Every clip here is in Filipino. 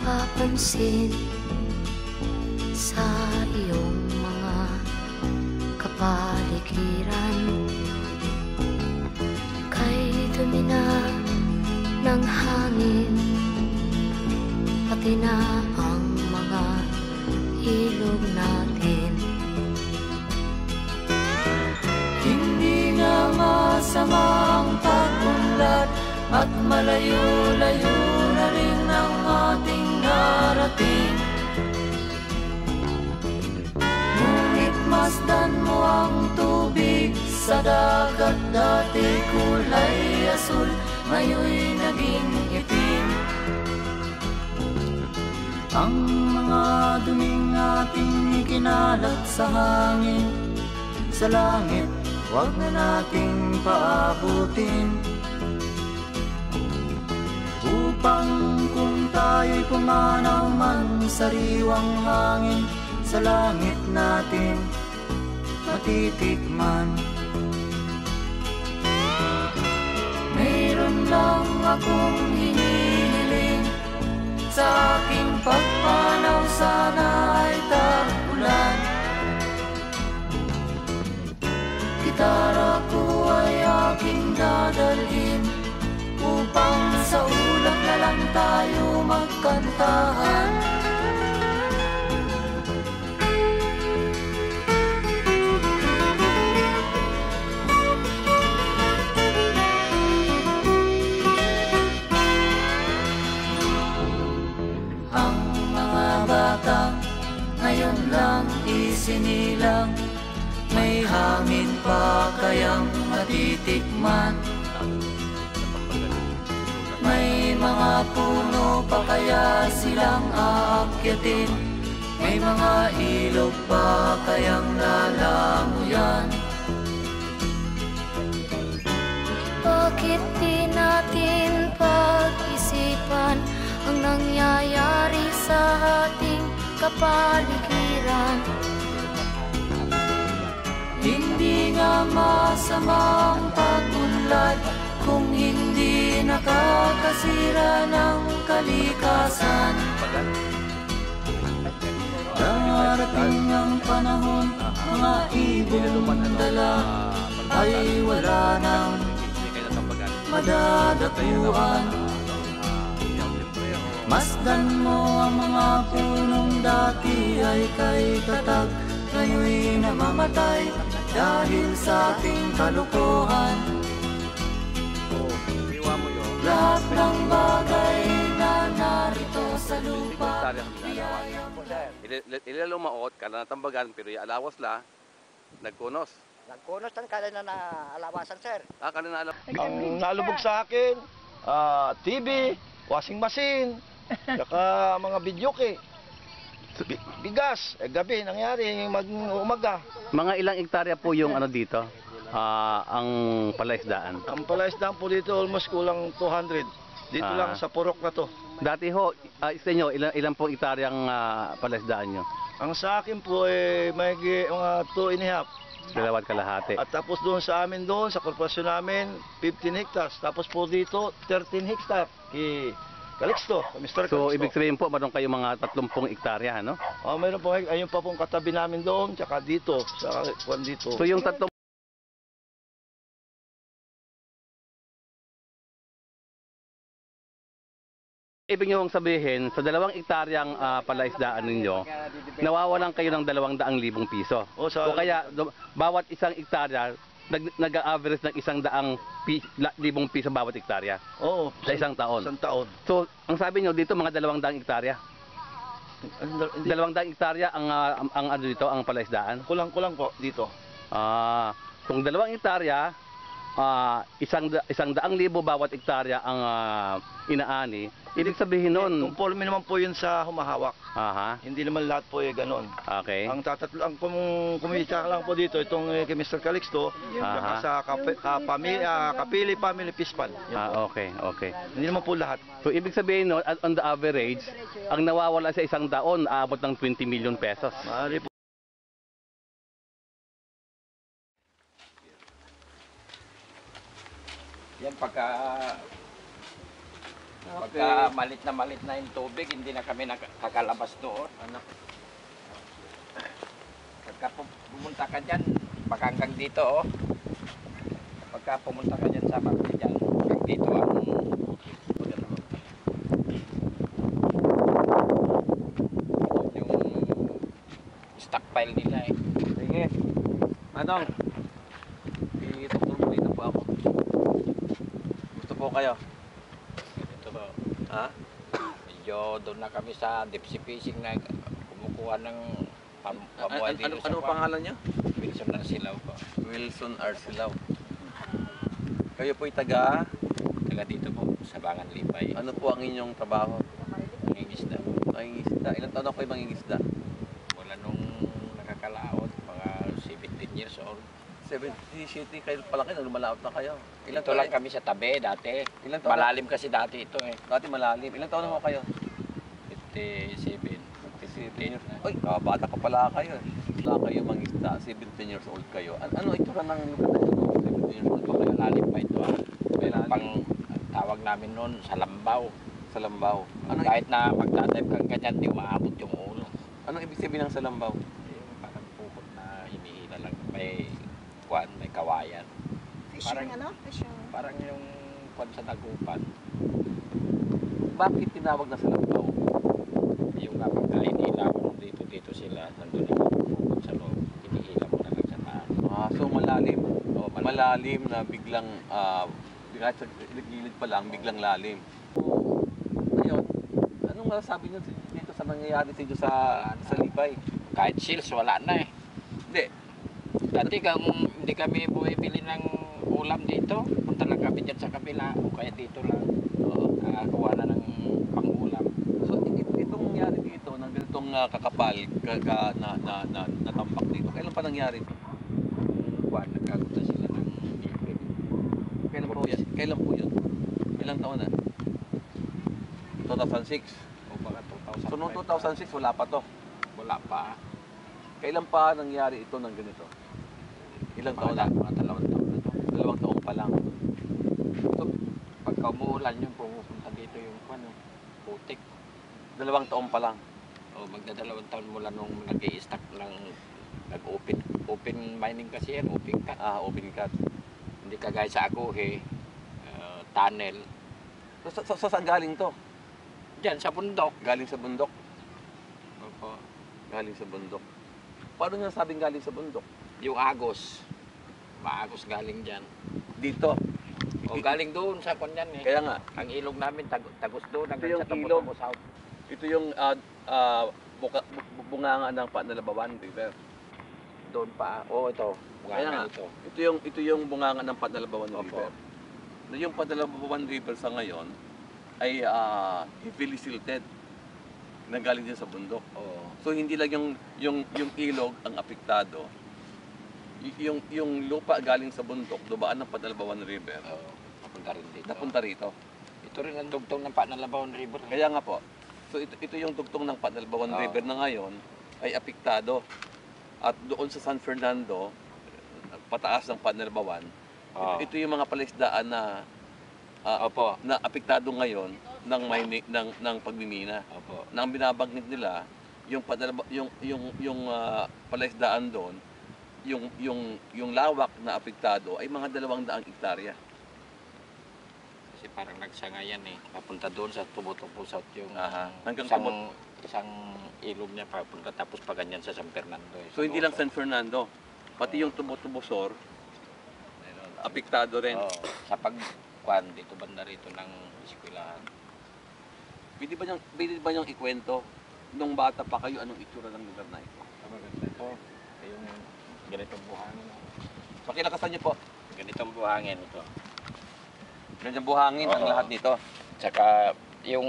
napapansin sa iyong mga kapaligiran. Kay dumi na ng hangin, pati na ang mga ilog natin. Hindi nga masama ang pag-unlad at malayo-layo na rin ang ating narating. Ngunit masdan mo ang tubig sa dagat, dati kulay asul, ngayon'y naging itim. Ang mga duming ating ikinalat sa hangin, sa langit, huwag na nating paabutin. Upang kung tayo'y pumanaw man sa riwang hangin, sa langit natin matitikman. Mayroon lang akong hinihiling, sa aking pagpanaw sana ay tag-ulan. Gitara ko ay aking dadalhin, upang sa ulap na lang tayo magkantahan. Ang mga batang ngayon lang isinilang, may hangin pa kayang matitikman. May mga puno pa kaya silang aakyatin, may mga ilog pa kayang lalanguyan. Bakit di natin pag-isipan ang nangyayari sa ating kapaligiran? Hindi nga masama ang pag-unlad kung hindi nakakasira ng kalikasan. Darating ang panahon, mga ibon dala ay wala nang madadapuan. Masdan mo ang mga punong dati ay kay tatag, ngayon'y namamatay dahil sa ating kalukuhan. Lahat ng bagay na narito sa lupa, Ilalumaot, kala natambagan, pero alawas la, nagkunos. Nagkunos tan kala na alawasan, sir. Kala na alam. Ang nalubog sa akin, TV, washing machine, saka mga videoke, bigas, gabi nangyari, umaga. Mga ilang hektarya po yung ano dito? Ang palaisdaan. Ang palaisdaan po dito almost kulang 200. Dito lang sa purok na to. Dati ho, sa inyo, ilang po hektaryang palaisdaan nyo? Ang sa akin po may mga 2.5. 2 kalahati. At tapos doon sa amin doon, sa korporasyon namin, 15 hectares. Tapos po dito, 13 hectares. Calixto, Mr. Calixto. So, ibig sabihin po, meron kayo mga 30 hektarya, no? Mayroon po, ayun pa pong katabi namin doon, tsaka dito, sa kwan dito. So, yung 30 ibig nyo sabihin, sa 2 hektaryang palaisdaan ninyo, nawawalan kayo ng 200,000 piso. O kaya, bawat isang hektarya, nag-average ng 100,000 piso bawat hektarya. Oo. Sa isang taon. Isang taon. So, ang sabi nyo dito, mga 200 hektarya. 200 hektarya ang ano dito, ang palaisdaan? Kulang-kulang po dito. Kung 2 hektarya, 100,000 bawat hektarya ang inaani, ibig sabihin nun... Conforme naman po yun sa humahawak. Hindi naman lahat po ganon. Okay. Ang kumita lang po dito, itong kay Mr. Calixto, sa Kapili Family Peace Fund. Okay, okay. Hindi naman po lahat. So, ibig sabihin nun, on the average, ang nawawala sa isang taon, aabot ng 20 million pesos. Maaari po. Yan pagka Pagka malit na yung tubig, hindi na kami nakakalabas doon. Anak. Pagka pumunta ka dyan, baka hanggang dito, oh. Pagka pumunta ka dyan sa parte dyan, hanggang dito ang yung stockpile nila eh. Sige. Manong. Itutulong mo dito po ako. Gusto po kayo? Ito ba? Ha? Medyo doon na kami sa deep sea fishing na kumukuha ng pamuhay dito sa Ano pangalan niyo? Wilson ng Silaw po. Wilson Arsilaw. Kayo po'y taga? Taga dito po, sa Bangan Lipay. Ano po ang inyong trabaho? Nangingisda. Mangingisda. Ilang taon na kayo mangingisda? Wala nung nakakalaot, mga 17 years old. 70 city kayo palaki na lumalaot na kayo. Ilang Ito lang kami sa tabi dati. Ilang taon? Malalim kasi dati ito eh. Dati malalim. Ilang taon na ho kayo? 57. 17 years. Oy, bata ka pala kayo eh. Wala kayo mangisda, 17 years old kayo. Ano itsura ng lugar na ito? 17 years old pa kayo. Malalim pa ito ah. Malalim. Pang tawag namin noon sa Lambaw. Sa Lambaw. Kahit na magdadive kang ganyan, di umaabot yung ulo. Anong ibig sabihin ng sa Lambaw? Yung parang pukot na hinihila lang. May kuwan, may kawayan. Fishing ano? Fishing. Parang yung kuwan sa dagupan. Bakit tinawag na sa Lambaw? Yung nga pagka hinihila mo dito sila, nandun yung pukot sa loob. Hinihila mo na lang sa taas. So malalim. Oo, Malalim na biglang, kahit sa gilid pa lang, biglang lalim. Ngayon, anong masasabi niyo dito sa nangyayari dito sa Lipay? Kahit seals, wala na eh. Hindi. Dati kung hindi kami bumibili ng ulam dito, punta lang kami dyan sa kabila o kaya dito lang. Kuha na ng pang-ulam. So itong nangyari dito, ng ganitong kakapal, natambak dito, kailan pa nangyari? Kuha, nagkaguta sila ng ipin. Kailan po yun? Ilang taon na? 2006. O baka 2005. So noong 2006, wala pa to. Wala pa. Kailan pa nangyari ito ng ganito? Ilang taon na? Mga 2 taon na to. 2 taon pa lang. So, Pagka umuulan yun, pupunta dito yung putik. 2 taon pa lang. O magdadalawang taon mula nung nag-i-stack ng open mining kasi yan, open cut. Open cut. Hindi kagaya sa Aguhe, tunnel. So, saan galing to? Diyan sa bundok. Galing sa bundok? Opo. Galing sa bundok. Paano nga sabing galing sa bundok? Yung Agos. Maagos galing dyan. Dito. O galing doon sa kanyan eh. Kaya nga, Ang ilog namin tagos doon Ito hanggang yung sa Tabo ilog. South. ito yung bunganga ng Panalabawan River. Doon pa. O ito. Kaya nga, Ito. ito yung bunganga ng Panalabawan Opo. River. Na yung Panalabawan River sa ngayon ay heavily silted na galing din sa bundok. O. So hindi lang yung ilog ang apektado. Yung lupa galing sa bundok, dumaan ng Panalabawan River, Papunta rin dito. napunta rito. Ito rin ang dugtong ng Panalabawan River. Kaya nga po, so ito yung tugtong ng Panalabawan Oo. River na ngayon ay apektado. At doon sa San Fernando, pataas ng Panalabawan, Oo. ito yung mga palaisdaan na Opo. na apektado ngayon ng mining ng pagmimina. Opo. Nang binabanggit nila yung palaisdaan doon, yung lawak na apektado ay mga 200 hektarya. Kasi parang nagsangayan eh. Papunta doon sa Tubo-Tubo South yung Hanggang isang ilog niya papunta tapos pa ganyan sa San Fernando. Eh. So hindi lang San Fernando, pati yung Tubo-Tubo Sur, apektado rin. Sa pagkuan dito banda rito ng eskwelahan. Pwede ba niyang ikwento nung bata pa kayo anong itsura ng lugar na ito? Maganda ito. Yung ganitong buhangin. Pakilakasan niyo po. Ganitong buhangin ito. Ganyan buhangin ang Oo. lahat nito. Tsaka yung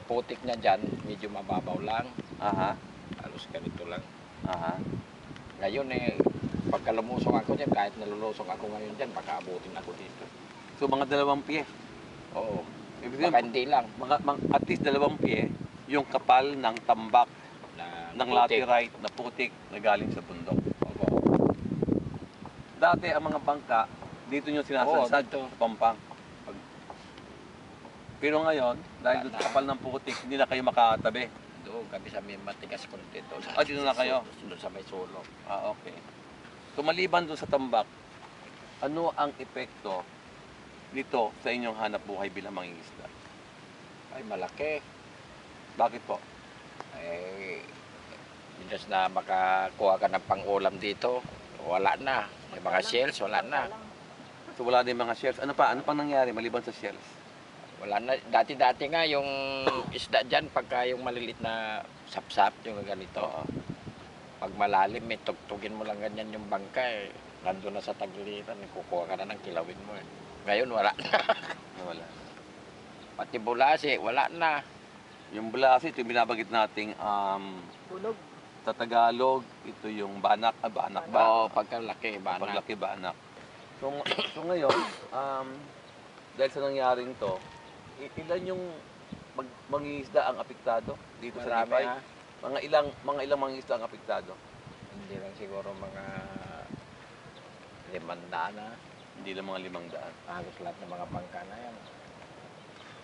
putik niya dyan, medyo mababaw lang. Halos ganito lang. Ngayon eh, pagka lumusong ako dyan, kahit nalulusong ako ngayon dyan, baka abutin ako dito. So mga 2 pie. Oo. Ibig Baka sabihin, hindi lang. at least 2 pie yung kapal ng tambak ng putik. laterite na putik na galing sa bundok. Opo. Dati ang mga bangka, dito nyo sinasalsad Oo, dito. sa Pampang. Pero ngayon, dahil doon sa kapal ng putik, hindi na kayo makatabi. Doon kami sa may matigas konti doon. Dito na kayo? Doon sa may sulok. Okay. So maliban doon sa tambak, ano ang epekto nito sa inyong hanap buhay bilang mangingisda? Ay, malaki. Bakit po? Eh, minus na makakuha ka ng pang-ulam dito, wala na. May mga shells, wala na. So wala na yung mga shells. Ano pa? Ano pang nangyari maliban sa shells? Wala na. Dati-dati nga yung isda dyan, pagka yung malilit na sapsap, yung ganito. Pag malalim, may tugtugin mo lang ganyan yung bangka eh. Nandun na sa tagliran, kukuha ka na ng kilawin mo eh. Ngayon, wala na. Wala. Pati bulasi, wala na. Yung bulasi, ito yung binabagit nating Bulog. sa Tagalog, ito yung banak. Banak ba? Oo, pagkalaki, banak. Paglaki banak. So ngayon, dahil sa nangyaring to, ilan yung mangingisda ang apektado dito sa Marami Lipay? ha. Mga ilang mangingisda ang apektado? Hindi lang siguro mga 500 na. Hindi lang mga 500 Halos lahat ng mga bangka na yan.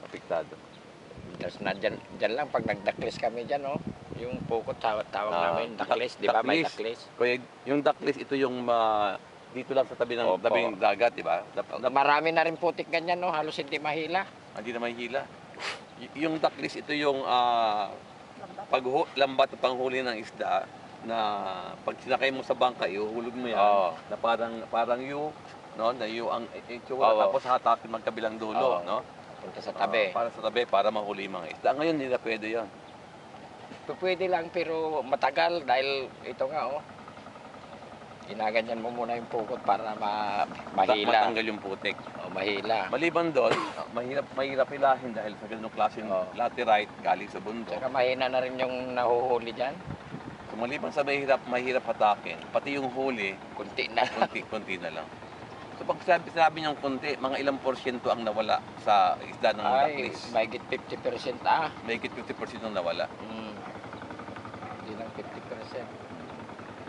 apektado. Tapos na dyan lang, pag nagdaklis kami dyan, oh, yung pukot tawag namin, daklis, di ba may daklis? Kaya yung daklis, ito yung dito lang sa tabi ng Opo. tabing dagat, di ba? Marami na rin putik ganyan, no? Halos hindi mahila. Hindi na may hila. Yung daklis, ito yung lambat at panghuli ng isda na pag sinakay mo sa bangka, ihuhulog mo yan. Oo. Na parang no? Na ang itsura, Oo. tapos hatakin magkabilang dulo, Oo. no? Punta sa tabi. Para sa tabi, para mahuli yung mga isda. Ngayon, hindi na pwede yan. Pwede lang pero matagal dahil ito nga, oh. Ginaganyan mo muna yung pukot para mahila. Matanggal yung putik. O, mahila. Maliban doon, mahirap hilahin dahil sa ganung klaseng Oo. laterite galing sa bundok. Saka mahina na rin yung nahuhuli dyan. So, maliban sa mahirap hatakin, pati yung huli, Kunti na. konti na lang. So pag sabi niyang konti, mga ilang porsyento ang nawala sa isda ng Ay, daklis? mahigit 50% ah. Mahigit 50% ang nawala. Hindi lang 50%.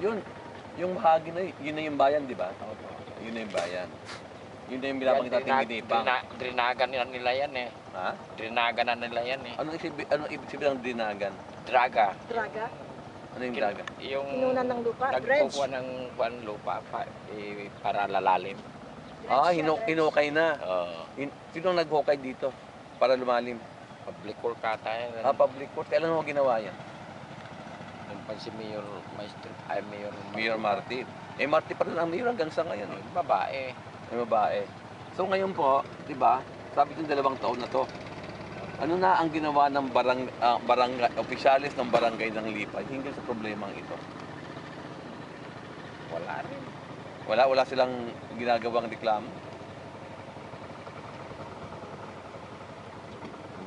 Yun, yung bahagi na yun na yung bayan, di ba? Opo. Yun na yung bayan. Yun na yung binabanggit natin binipang. Drinagan na nila yan eh. Ha? Drinagan na nila yan eh. Anong ibig sabihin ng dinagan? Draga. Draga. Ano yung daga? Yung Inunan ng lupa. Dredge. nagkukuha ng lupa para lalalim. Hinukay na. Oo. Sino ang naghukay dito para lumalim? Public work ata yan. Public court. Kailan mo ginawa yan? Nung pa si Mayor Maestro, Mayor Martin. Martin pa rin ang mayor hanggang sa ngayon. Yung babae. May babae. So ngayon po, di ba, sabi ko 2 taon na to, ano na ang ginawa ng barangay, opisyalis ng barangay ng Lipay hinggil sa problemang ito? Wala rin. Wala silang ginagawang reklamo?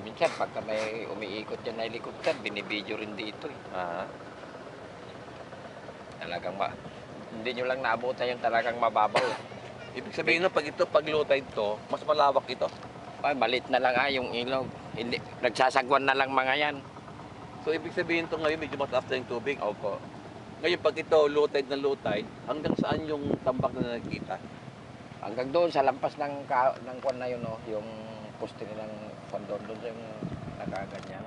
Minsan pagka may umiikot yan na helicopter, binibidyo rin dito eh. Talagang hindi nyo lang naabutan yung talagang mababaw. Ibig sabihin na pag low tide to, mas malawak ito. Ay, malit na lang yung ilog. Hindi, nagsasagwan na lang mga yan. So ibig sabihin to ngayon medyo mataas na yung tubig. Opo. Ngayon pag ito low tide na low tide, hanggang saan yung tambak na nakikita? Hanggang doon sa lampas ng kwan na yun, oh, yung poste nilang kwan doon sa yung nakaganyan.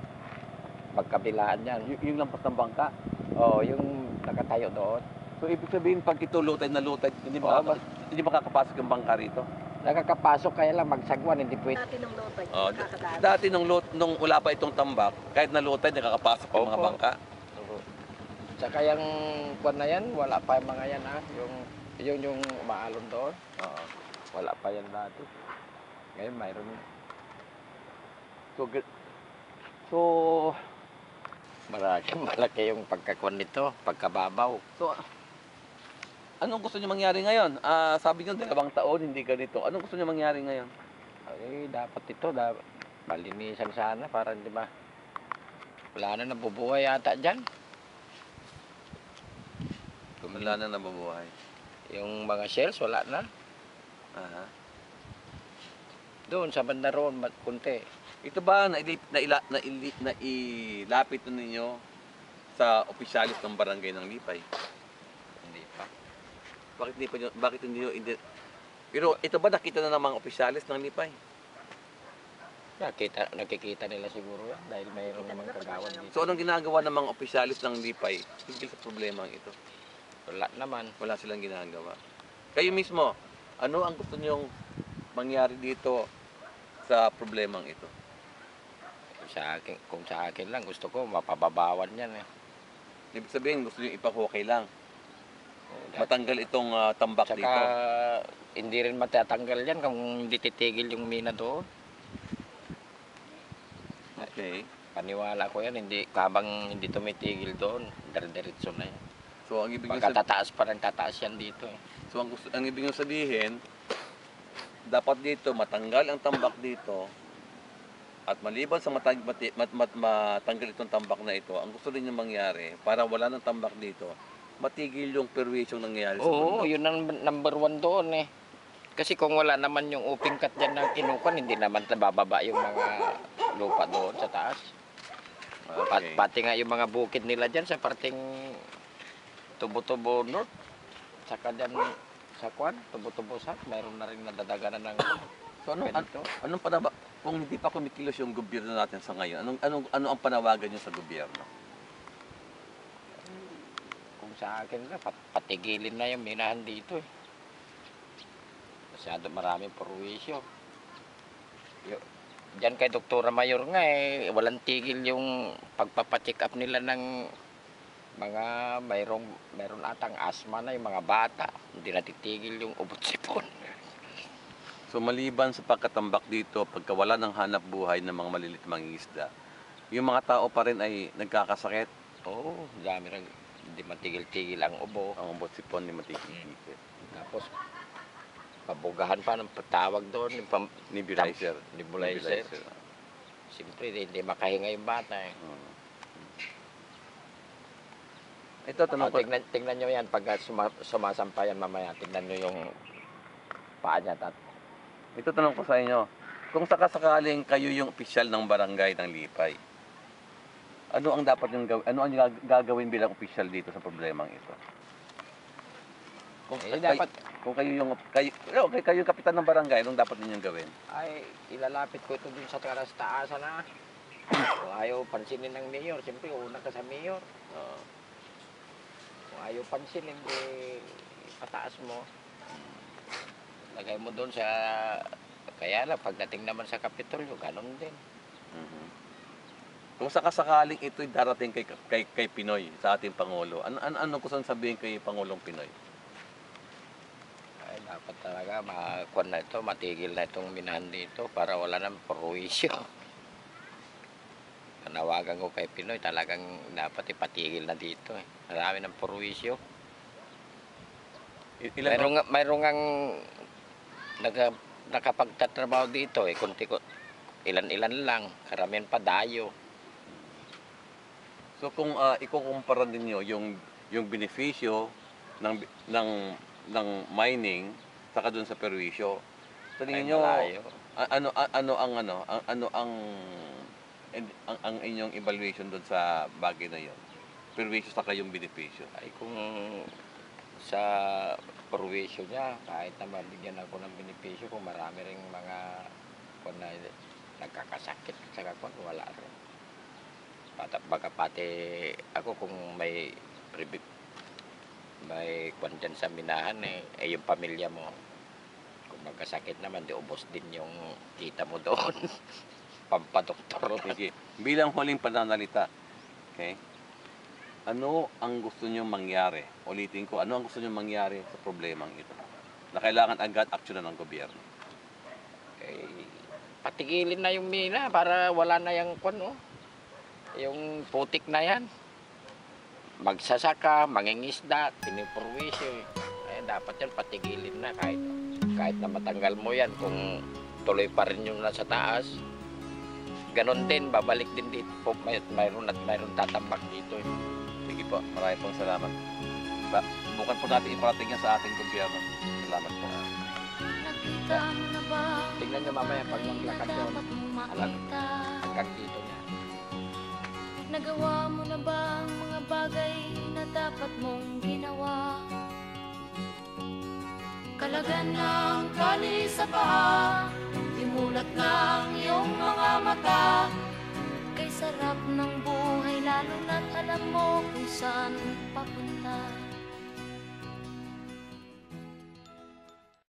Magkabilaan yan. Yung lampas ng bangka. Oo, yung nakatayo doon. So ibig sabihin pag ito low tide na low tide, hindi makakapasok yung bangka rito. Nakakapasok kaya lang magsagwan, hindi pwede. Dati ng low tide. Oh, nakakadaan. dati nung wala pa itong tambak, kahit na low tide, nakakapasok yung mga Opo. bangka. Tsaka yung kwan na yan, wala pa yung mga yan ha. Yung maalon doon. Oo. Wala pa yan dati. Ngayon mayroon. So, Malaki yung pagkakwan nito, pagkababaw. anong gusto niyo mangyari ngayon? Sabi niyo 2 taon, hindi ganito. Anong gusto niyo mangyari ngayon? Ay, dapat ito, malinisan sana para di ba? Wala na nabubuhay yata dyan. Wala na nabubuhay. Yung mga shells, wala na. Aha. Doon sa banda roon, kunti. Ito ba nailapit na ninyo sa opisyalis ng barangay ng Lipay? Hindi pa. Bakit hindi? Pero ito ba nakita na ng mga opisyalis ng Lipay? Nakikita nila siguro yan dahil mayroon namang kagawan dito. So anong ginagawa ng mga opisyalis ng Lipay hinggil sa problema ito? Wala naman. Wala silang ginagawa. Kayo mismo, ano ang gusto niyong mangyari dito sa problemang ito? Kung sa akin lang, gusto ko mapababawan yan eh. Ibig sabihin, gusto niyong ipahukay lang. Matanggal itong tambak Tsaka, dito. hindi rin matatanggal yan kung hindi titigil yung mina doon. Okay. Paniwala ko yan, habang hindi tumitigil doon, diretso na yan. So ang ibig Baka tataas pa rin, tataas yan dito eh. So ang ibig niyong sabihin, dapat dito matanggal ang tambak dito at maliban sa matanggal itong tambak na ito, ang gusto rin niyong mangyari para wala ng tambak dito, matigil yung perwisyong nangyayari sa Oo, bundok. yun ang number 1 doon eh. Kasi kung wala naman yung open cut dyan na kinukan, hindi naman bababa yung mga lupa doon sa taas. Okay. Pati nga yung mga bukid nila dyan sa parting Tubo-Tubo North, saka dyan sa Kwan, Tubo-Tubo South, mayroon na rin nadadaganan ng So anong panaba kung hindi pa kumikilos yung gobyerno natin sa ngayon? Ano ang panawagan niyo sa gobyerno? Kung sa akin na, patigilin na yung minahan dito eh. Masyado maraming perwisyo. Diyan kay Doktora Mayor nga eh, walang tigil yung pagpapacheck up nila ng mga mayroon atang asma na yung mga bata. Hindi natitigil yung ubot-sipon. So maliban sa pagkatambak dito, pagkawala ng hanap buhay ng mga malilit mangingisda, yung mga tao pa rin ay nagkakasakit. Oo, dami rin. Hindi matigil-tigil ang ubo. Ang umbot sipon ni matigil-tigil. Tapos, pabugahan pa ng patawag doon. Nebulizer. Nebulizer. Siyempre, hindi makahinga yung bata eh. Ito, tanong ko. Tingnan nyo yan pag sumasampayan mamaya. Tingnan nyo yung paa niya. Ito tanong ko sa inyo. Kung sakasakaling kayo yung opisyal ng barangay ng Lipay, ano ang dapat yung gawin? Ano ang gagawin bilang opisyal dito sa problemang ito? Kung kayo yung kapitan ng barangay, anong dapat ninyong gawin? Ay, ilalapit ko ito dun sa taasan na. Kung ayaw pansinin ng mayor, siyempre una ka sa mayor. Kung ayaw pansinin, pataas mo. Lagay mo doon sa... Kaya lang, pagdating naman sa Kapitolyo, ganun din. Kung sakasakaling ito'y darating kay Pinoy, sa ating Pangulo, ano gusto sabihin kay Pangulong Pinoy? Ay, dapat talaga matigil na itong minahan dito para wala nang perwisyo. Nanawagan ko kay Pinoy, talagang dapat ipatigil na dito eh. Marami ng perwisyo. Mayroong ngang nakapagtatrabaho dito eh, ilan-ilan lang, karamihan pa dayo. So kung ikukumpara ninyo yung benepisyo ng mining saka doon sa perwisyo, sa tingin niyo ano ang inyong evaluation doon sa bagay na 'yon? Perwisyo saka yung benepisyo. Ay kung sa perwisyo niya, kahit na mabigyan ako ng benepisyo, kung marami ring mga kung na nagkakasakit sa kakon, wala rin. Baka pati ako kung may kwan dyan sa minahan eh yung pamilya mo, kung magkasakit naman, di ubos din yung kita mo doon. Pampadoktor. Sige. Bilang huling pananalita, okay? Ano ang gusto niyo mangyari? Ulitin ko, ano ang gusto niyo mangyari sa problemang ito? Na kailangan agad aksyonan ng gobyerno. Okay. Patigilin na yung mina para wala na yung kwan, yung putik na yan. Magsasaka, mangingisda, pinipurwisyo eh. Dapat yan patigilin na kahit na matanggal mo yan kung tuloy pa rin yung nasa taas. Ganon din, babalik din dito. Mayroon tatambak dito eh. Sige po, maraming pong salamat. Bukan po natin iparating yan sa ating gobyerno. Salamat po. Tingnan nyo mamaya pag maglakad doon. Hanggang dito niya. Nagawa mo na ba ang mga bagay na dapat mong ginawa? Kalagan ng tali sa paa, imulat ng iyong mga mata. Kay sarap ng buhay lalo na't alam mo kung saan papunta.